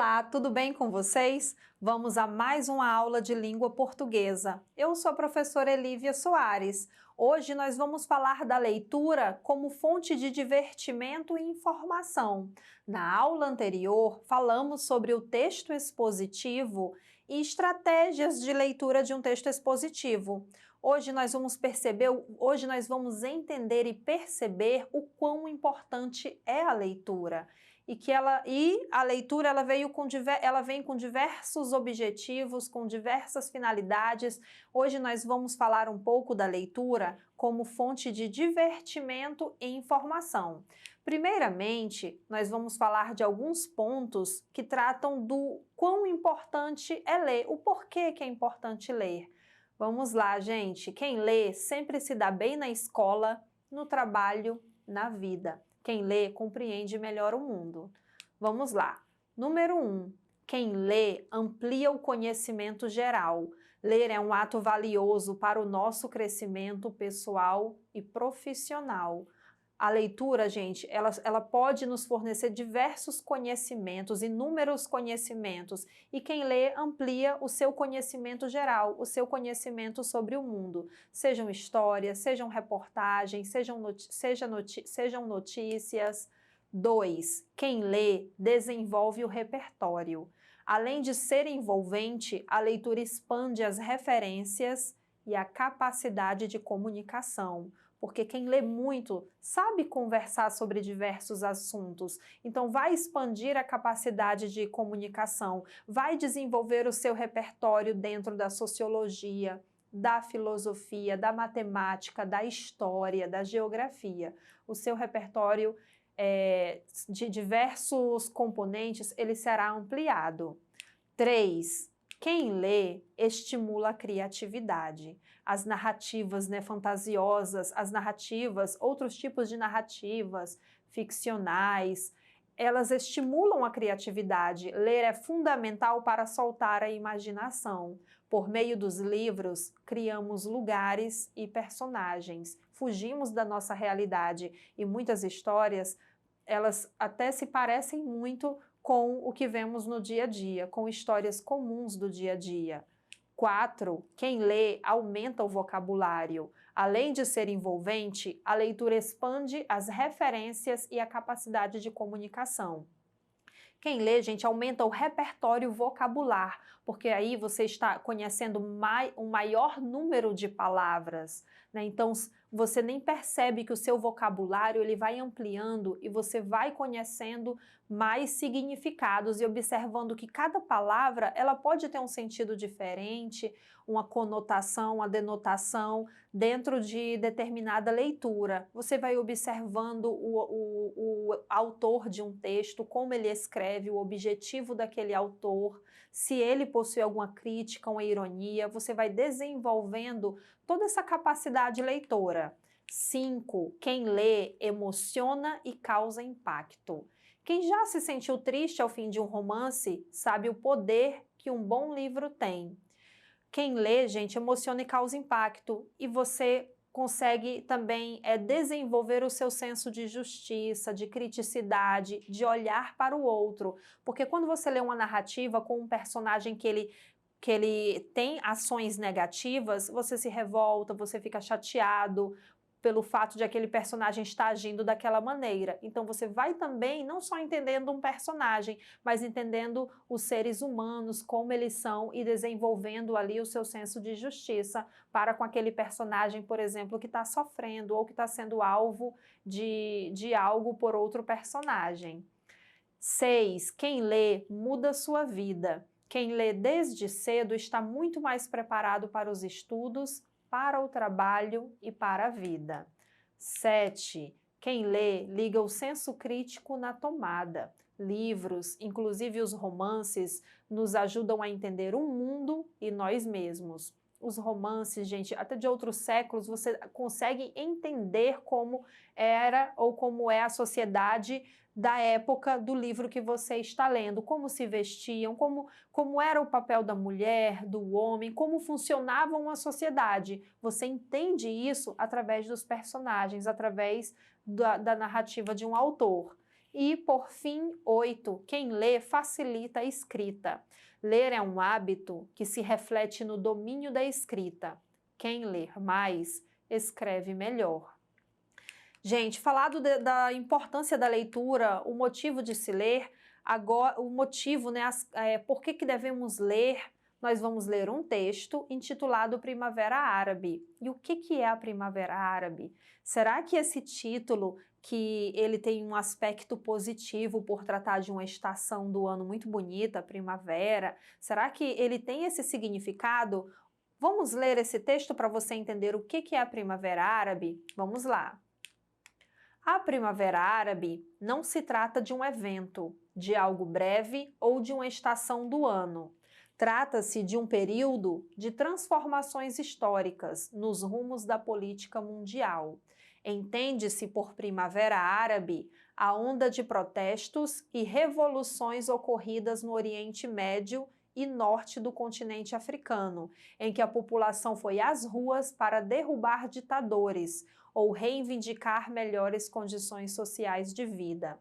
Olá, tudo bem com vocês? Vamos a mais uma aula de língua portuguesa. Eu sou a professora Elívia Soares. Hoje nós vamos falar da leitura como fonte de divertimento e informação. Na aula anterior, falamos sobre o texto expositivo e estratégias de leitura de um texto expositivo. Hoje nós vamos entender e perceber o quão importante é a leitura. E a leitura ela vem com diversos objetivos, com diversas finalidades. Hoje nós vamos falar um pouco da leitura como fonte de divertimento e informação. Primeiramente, nós vamos falar de alguns pontos que tratam do quão importante é ler, o porquê que é importante ler. Vamos lá, gente. Quem lê sempre se dá bem na escola, no trabalho, na vida. Quem lê compreende melhor o mundo. Vamos lá. Número 1. Quem lê amplia o conhecimento geral. Ler é um ato valioso para o nosso crescimento pessoal e profissional. A leitura, gente, ela pode nos fornecer diversos conhecimentos, inúmeros conhecimentos, e quem lê amplia o seu conhecimento geral, o seu conhecimento sobre o mundo. Sejam histórias, sejam reportagens, sejam notícias. 2. Quem lê desenvolve o repertório. Além de ser envolvente, a leitura expande as referências e a capacidade de comunicação, porque quem lê muito sabe conversar sobre diversos assuntos, então vai expandir a capacidade de comunicação, vai desenvolver o seu repertório dentro da sociologia, da filosofia, da matemática, da história, da geografia. O seu repertório de diversos componentes, ele será ampliado. 3. Quem lê estimula a criatividade. As narrativas fantasiosas, outros tipos de narrativas ficcionais, elas estimulam a criatividade. Ler é fundamental para soltar a imaginação. Por meio dos livros, criamos lugares e personagens. Fugimos da nossa realidade e muitas histórias, elas até se parecem muito com o que vemos no dia a dia, com histórias comuns do dia a dia. 4. Quem lê aumenta o vocabulário. Além de ser envolvente, a leitura expande as referências e a capacidade de comunicação. Quem lê, gente, aumenta o repertório vocabular, porque aí você está conhecendo um maior número de palavras, né? Então, você nem percebe que o seu vocabulário ele vai ampliando e você vai conhecendo mais significados e observando que cada palavra ela pode ter um sentido diferente, uma conotação, uma denotação dentro de determinada leitura. Você vai observando o autor de um texto, como ele escreve, o objetivo daquele autor, se ele possui alguma crítica, uma ironia, você vai desenvolvendo toda essa capacidade leitora. 5. Quem lê emociona e causa impacto. Quem já se sentiu triste ao fim de um romance sabe o poder que um bom livro tem. Quem lê, gente, emociona e causa impacto, e você consegue também desenvolver o seu senso de justiça, de criticidade, de olhar para o outro. Porque quando você lê uma narrativa com um personagem que ele tem ações negativas, você se revolta, você fica chateado pelo fato de aquele personagem estar agindo daquela maneira. Então você vai também não só entendendo um personagem, mas entendendo os seres humanos, como eles são, e desenvolvendo ali o seu senso de justiça para com aquele personagem, por exemplo, que está sofrendo ou que está sendo alvo de algo por outro personagem. 6. Quem lê muda sua vida. Quem lê desde cedo está muito mais preparado para os estudos, para o trabalho e para a vida. 7. Quem lê liga o senso crítico na tomada. Livros, inclusive os romances, nos ajudam a entender o mundo e nós mesmos. Os romances, gente, até de outros séculos, você consegue entender como era ou como é a sociedade da época do livro que você está lendo, como se vestiam, como era o papel da mulher, do homem, como funcionava uma sociedade. Você entende isso através dos personagens, através da narrativa de um autor. E, por fim, 8. Quem lê facilita a escrita. Ler é um hábito que se reflete no domínio da escrita. Quem ler mais, escreve melhor. Gente, falado da importância da leitura, o motivo de se ler, agora, o motivo, né, por que devemos ler, nós vamos ler um texto intitulado Primavera Árabe. E o que é a Primavera Árabe? Será que esse título, que ele tem um aspecto positivo por tratar de uma estação do ano muito bonita, primavera, será que ele tem esse significado? Vamos ler esse texto para você entender o que é a Primavera Árabe? Vamos lá. A Primavera Árabe não se trata de um evento, de algo breve ou de uma estação do ano. Trata-se de um período de transformações históricas nos rumos da política mundial. Entende-se por Primavera Árabe a onda de protestos e revoluções ocorridas no Oriente Médio e norte do continente africano, em que a população foi às ruas para derrubar ditadores ou reivindicar melhores condições sociais de vida.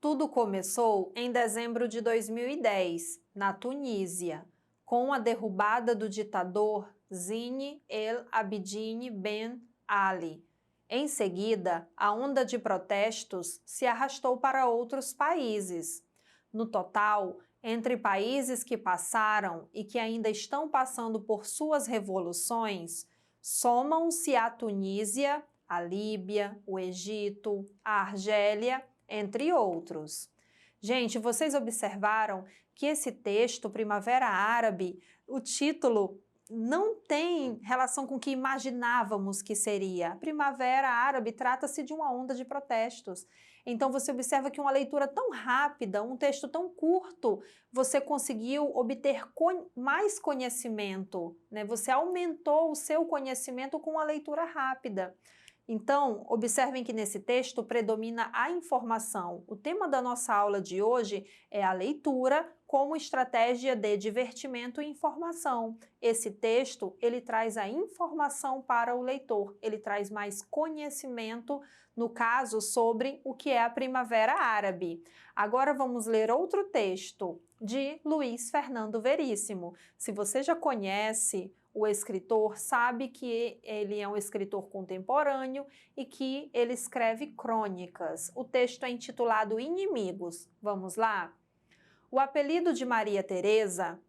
Tudo começou em dezembro de 2010, na Tunísia, com a derrubada do ditador Zine El Abidine Ben Ali. Em seguida, a onda de protestos se arrastou para outros países. No total, entre países que passaram e que ainda estão passando por suas revoluções, somam-se a Tunísia, a Líbia, o Egito, a Argélia, entre outros. Gente, vocês observaram que esse texto, Primavera Árabe, o título não tem relação com o que imaginávamos que seria. A Primavera Árabe trata-se de uma onda de protestos. Então você observa que uma leitura tão rápida, um texto tão curto, você conseguiu obter mais conhecimento, né? Você aumentou o seu conhecimento com a leitura rápida. Então, observem que nesse texto predomina a informação. O tema da nossa aula de hoje é a leitura como estratégia de divertimento e informação. Esse texto, ele traz a informação para o leitor, ele traz mais conhecimento, no caso, sobre o que é a Primavera Árabe. Agora vamos ler outro texto de Luiz Fernando Veríssimo. Se você já conhece o escritor, sabe que ele é um escritor contemporâneo e que ele escreve crônicas. O texto é intitulado Inimigos. Vamos lá? O apelido de Maria Teresa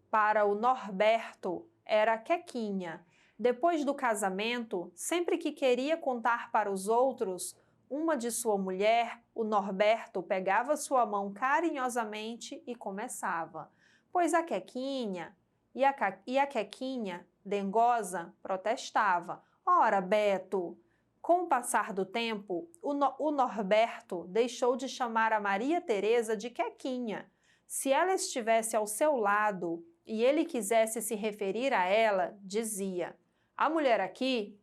para o Norberto era Quequinha. Depois do casamento, sempre que queria contar para os outros uma de sua mulher, o Norberto pegava sua mão carinhosamente e começava. Pois a Quequinha e a Quequinha, dengosa, protestava. Ora, Beto! Com o passar do tempo, o Norberto deixou de chamar a Maria Teresa de Quequinha. Se ela estivesse ao seu lado e ele quisesse se referir a ela, dizia: a mulher aqui,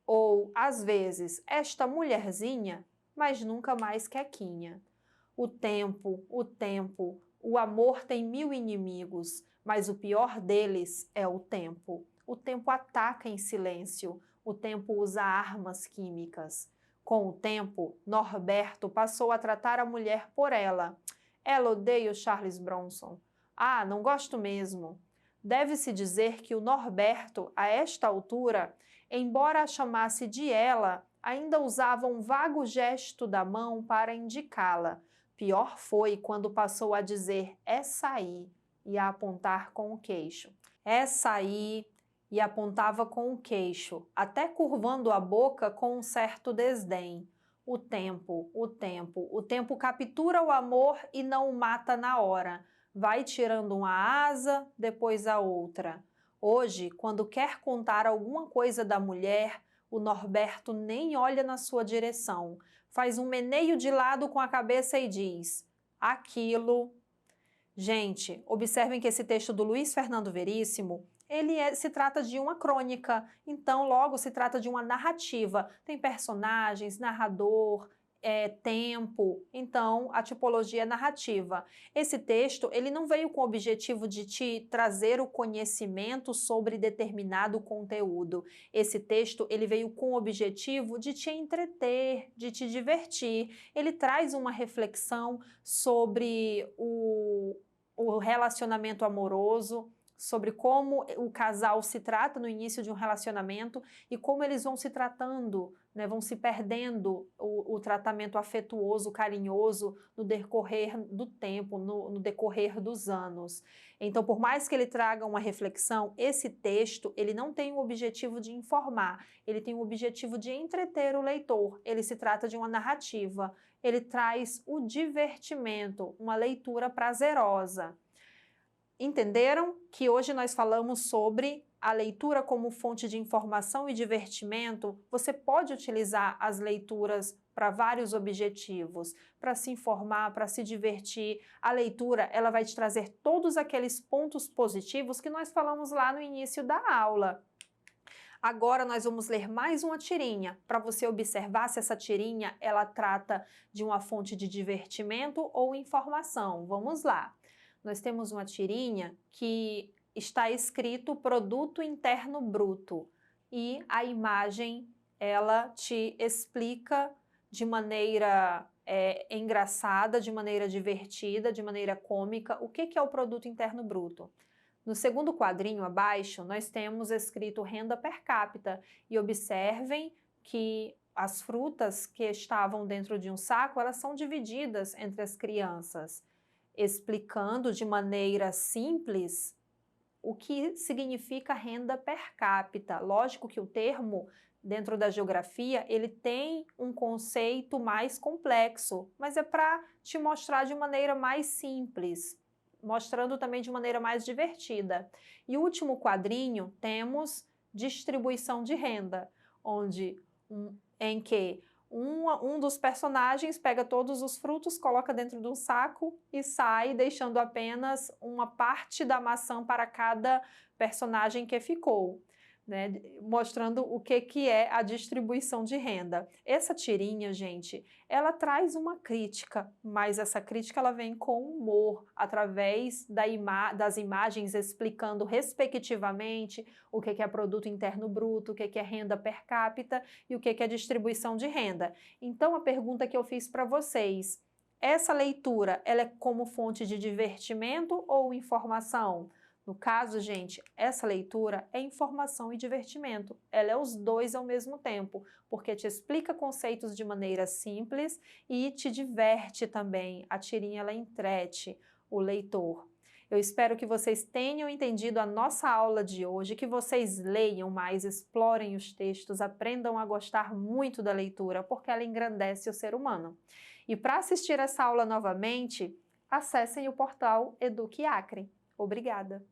ou, às vezes, esta mulherzinha, mas nunca mais Quequinha. O tempo, o amor tem 1000 inimigos, mas o pior deles é o tempo. O tempo ataca em silêncio, o tempo usa armas químicas. Com o tempo, Norberto passou a tratar a mulher por ela. Ela odeia o Charles Bronson. Ah, não gosto mesmo. Deve-se dizer que o Norberto, a esta altura, embora a chamasse de ela, ainda usava um vago gesto da mão para indicá-la. Pior foi quando passou a dizer essa aí e a apontar com o queixo. Essa aí, e apontava com o queixo, até curvando a boca com um certo desdém. O tempo captura o amor e não o mata na hora. Vai tirando uma asa, depois a outra. Hoje, quando quer contar alguma coisa da mulher, o Norberto nem olha na sua direção. Faz um meneio de lado com a cabeça e diz: aquilo. Gente, observem que esse texto do Luiz Fernando Veríssimo, se trata de uma crônica, então logo se trata de uma narrativa. Tem personagens, narrador, tempo, então a tipologia é narrativa. Esse texto, ele não veio com o objetivo de te trazer o conhecimento sobre determinado conteúdo. Esse texto, ele veio com o objetivo de te entreter, de te divertir. Ele traz uma reflexão sobre o relacionamento amoroso, sobre como o casal se trata no início de um relacionamento e como eles vão se tratando, né, vão se perdendo o tratamento afetuoso, carinhoso no decorrer do tempo, no decorrer dos anos. Então, por mais que ele traga uma reflexão, esse texto, ele não tem o objetivo de informar, ele tem o objetivo de entreter o leitor. Ele se trata de uma narrativa, ele traz o divertimento, uma leitura prazerosa. Entenderam que hoje nós falamos sobre a leitura como fonte de informação e divertimento? Você pode utilizar as leituras para vários objetivos, para se informar, para se divertir. A leitura, ela vai te trazer todos aqueles pontos positivos que nós falamos lá no início da aula. Agora nós vamos ler mais uma tirinha, para você observar se essa tirinha ela trata de uma fonte de divertimento ou informação. Vamos lá. Nós temos uma tirinha que está escrito Produto Interno Bruto e a imagem ela te explica de maneira engraçada, de maneira divertida, de maneira cômica, o que é o Produto Interno Bruto. No segundo quadrinho abaixo, nós temos escrito renda per capita e observem que as frutas que estavam dentro de um saco, elas são divididas entre as crianças, explicando de maneira simples o que significa renda per capita. Lógico que o termo, dentro da geografia, ele tem um conceito mais complexo, mas é para te mostrar de maneira mais simples, mostrando também de maneira mais divertida. E o último quadrinho, temos distribuição de renda, em que um dos personagens pega todos os frutos, coloca dentro de um saco e sai, deixando apenas uma parte da maçã para cada personagem que ficou, né? Mostrando o que é a distribuição de renda. Essa tirinha, gente, ela traz uma crítica, mas essa crítica ela vem com humor, através das imagens explicando respectivamente o que é produto interno bruto, o que é renda per capita e o que é distribuição de renda. Então, a pergunta que eu fiz para vocês, essa leitura, ela é como fonte de divertimento ou informação? No caso, gente, essa leitura é informação e divertimento. Ela é os dois ao mesmo tempo, porque te explica conceitos de maneira simples e te diverte também. A tirinha, ela entrete o leitor. Eu espero que vocês tenham entendido a nossa aula de hoje, que vocês leiam mais, explorem os textos, aprendam a gostar muito da leitura, porque ela engrandece o ser humano. E para assistir essa aula novamente, acessem o portal Eduque Acre. Obrigada!